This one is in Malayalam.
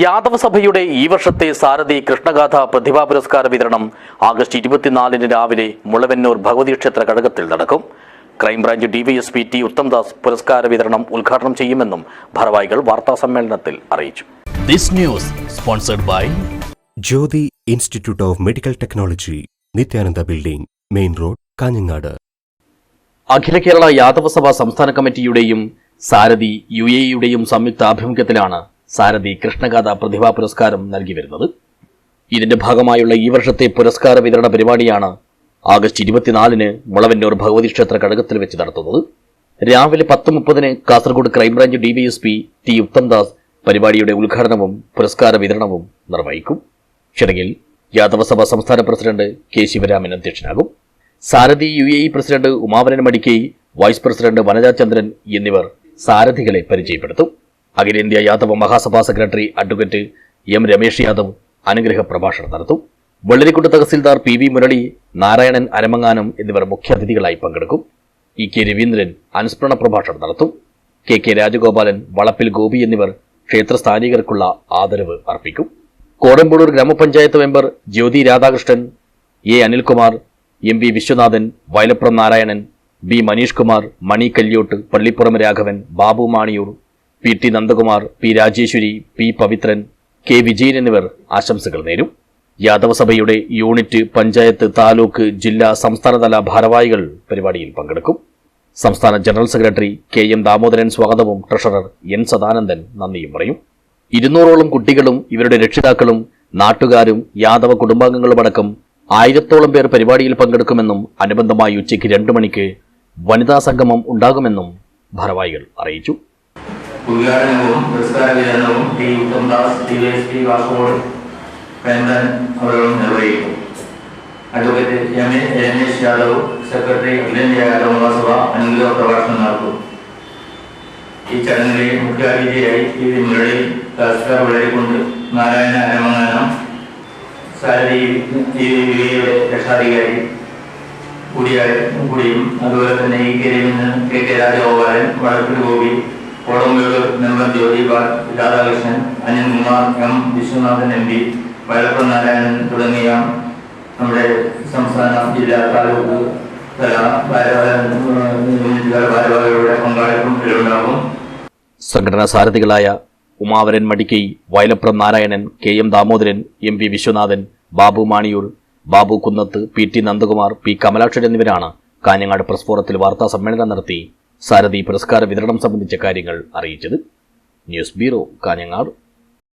യാദവ സഭയുടെ ഈ വർഷത്തെ സാരഥി കൃഷ്ണഗാഥ പ്രതിഭാ പുരസ്കാര വിതരണം ആഗസ്റ്റ് 24 രാവിലെ മുളവന്നൂർ ഭഗവതി ക്ഷേത്ര കഴകത്തിൽ നടക്കും. ക്രൈംബ്രാഞ്ച് ഡിവൈഎസ്പി ടി ഉത്തംദാസ് പുരസ്കാര വിതരണം ഉദ്ഘാടനം ചെയ്യുമെന്നും ഭാരവാഹികൾ വാർത്താസമ്മേളനത്തിൽ അറിയിച്ചു. This news sponsored by Jyothi institute of medical technology, Nithyananda building, main road, Kanhangad. Akhila Kerala Yadava Sabha സംസ്ഥാന കമ്മിറ്റിയുടെയും സാരഥി UAEയുടെയും സംയുക്ത ആഭിമുഖ്യത്തിലാണ് സാരഥി കൃഷ്ണഗാഥ പ്രതിഭാ പുരസ്കാരം നൽകി വരുന്നത്. ഇതിന്റെ ഭാഗമായുള്ള ഈ വർഷത്തെ പുരസ്കാര വിതരണ പരിപാടിയാണ് ആഗസ്റ്റ് 24 മുളവന്നൂർ ഭഗവതി ക്ഷേത്ര കഴകത്തിൽ വെച്ച് നടത്തുന്നത്. രാവിലെ 10:30 Kasaragod crime branch DYSP T Uthamdas പരിപാടിയുടെ ഉദ്ഘാടനവും പുരസ്കാര വിതരണവും നിർവഹിക്കും. ചടങ്ങിൽ യാദവ സഭ സംസ്ഥാന പ്രസിഡന്റ് കെ ശിവരാമൻ അധ്യക്ഷനാകും. Sarathi UAE president Umavaran Madikai, vice president Vanaja Chandran എന്നിവർ സാരഥികളെ പരിചയപ്പെടുത്തും. അഖിലേന്ത്യാ Yadava Mahasabha secretary advocate M Ramesh Yadav അനുഗ്രഹ പ്രഭാഷണം നടത്തും. വെള്ളരിക്കുണ്ട് തഹസിൽദാർ PV മുരളി, നാരായണൻ അരമങ്ങാനം എന്നിവർ മുഖ്യാതിഥികളായി പങ്കെടുക്കും. EK രവീന്ദ്രൻ അനുസ്മരണ പ്രഭാഷണം നടത്തും. KK രാജഗോപാലൻ, വളപ്പിൽ ഗോപി എന്നിവർ ക്ഷേത്രസ്ഥാനികർക്കുള്ള ആദരവ് അർപ്പിക്കും. Kodampoolur gram panchayat member Jyothi Radhakrishnan, A Anilkumar, MV Viswanathan, Vayalappuram Narayanan, B Maneesh Kumar, Mani Kalyott, Pallippuram Raghavan, Babu Maniyur, PT Nandakumar, P Rajeshwari, P Pavithran, K Vijayan എന്നിവർ ആശംസകൾ നേരും. യാദവ സഭയുടെ യൂണിറ്റ്, പഞ്ചായത്ത്, താലൂക്ക്, ജില്ലാ, സംസ്ഥാനതല ഭാരവാഹികൾ പരിപാടിയിൽ പങ്കെടുക്കും. സംസ്ഥാന ജനറൽ സെക്രട്ടറി KM ദാമോദരൻ സ്വാഗതവും ട്രഷറർ N സദാനന്ദൻ നന്ദിയും പറയും. 200ഓളം കുട്ടികളും ഇവരുടെ രക്ഷിതാക്കളും നാട്ടുകാരും യാദവ കുടുംബാംഗങ്ങളുമടക്കം 1000ഓളം പേർ പരിപാടിയിൽ പങ്കെടുക്കുമെന്നും അനുബന്ധമായി ഉച്ചയ്ക്ക് 2 മണിക്ക് വനിതാ സംഗമം ഉണ്ടാകുമെന്നും ഭാരവാഹികൾ അറിയിച്ചു. ഉദ്ഘാടനവും പുരസ്കാര വിതരണവും T Uthamdas DYSP Kasaragod crime branch അവരും നിർവഹിക്കും. Advocate M Ramesh Yadav, secretary അഖിലേന്ത്യാ യാദവ മഹാസഭ അനുഗ്രഹ പ്രഭാഷണം നടത്തും. ഈ ചടങ്ങിലെ മുഖ്യാതിഥിയായി PV മുരളി, തഹസിൽദാർ വെള്ളരിക്കുണ്ട്, നാരായണ അരമങ്ങാനം, സാരഥി UAEയുടെ രക്ഷാധികാരി കൂടിയും അതുപോലെ തന്നെ EK Raveendran, KK Rajagopalan, Valappil Gopi, Kodampoolur member Jyothi Radhakrishnan, Anilkumar, M Viswanathan MP, Vayalappuram Narayanan തുടങ്ങിയ നമ്മുടെ സംസ്ഥാന, ജില്ലാ, താലൂക്ക് തല ഭാരവാഹികളുടെ പങ്കാളിത്തം ഇതിലുണ്ടാകും. സംഘടനാ സാരഥികളായ ഉമാവരൻ മടിക്കൈ, വയലപ്പുറം നാരായണൻ, KM ദാമോദരൻ, MV വിശ്വനാഥൻ, ബാബു മാണിയൂർ, ബാബു കുന്നത്ത്, PT നന്ദകുമാർ, P കമലാക്ഷൻ എന്നിവരാണ് കാഞ്ഞങ്ങാട് പ്രസ് ഫോറത്തിൽ വാർത്താ സമ്മേളനം നടത്തി സാരഥി പുരസ്കാര വിതരണം സംബന്ധിച്ച കാര്യങ്ങൾ അറിയിച്ചത്. News bureau, Kanhangad.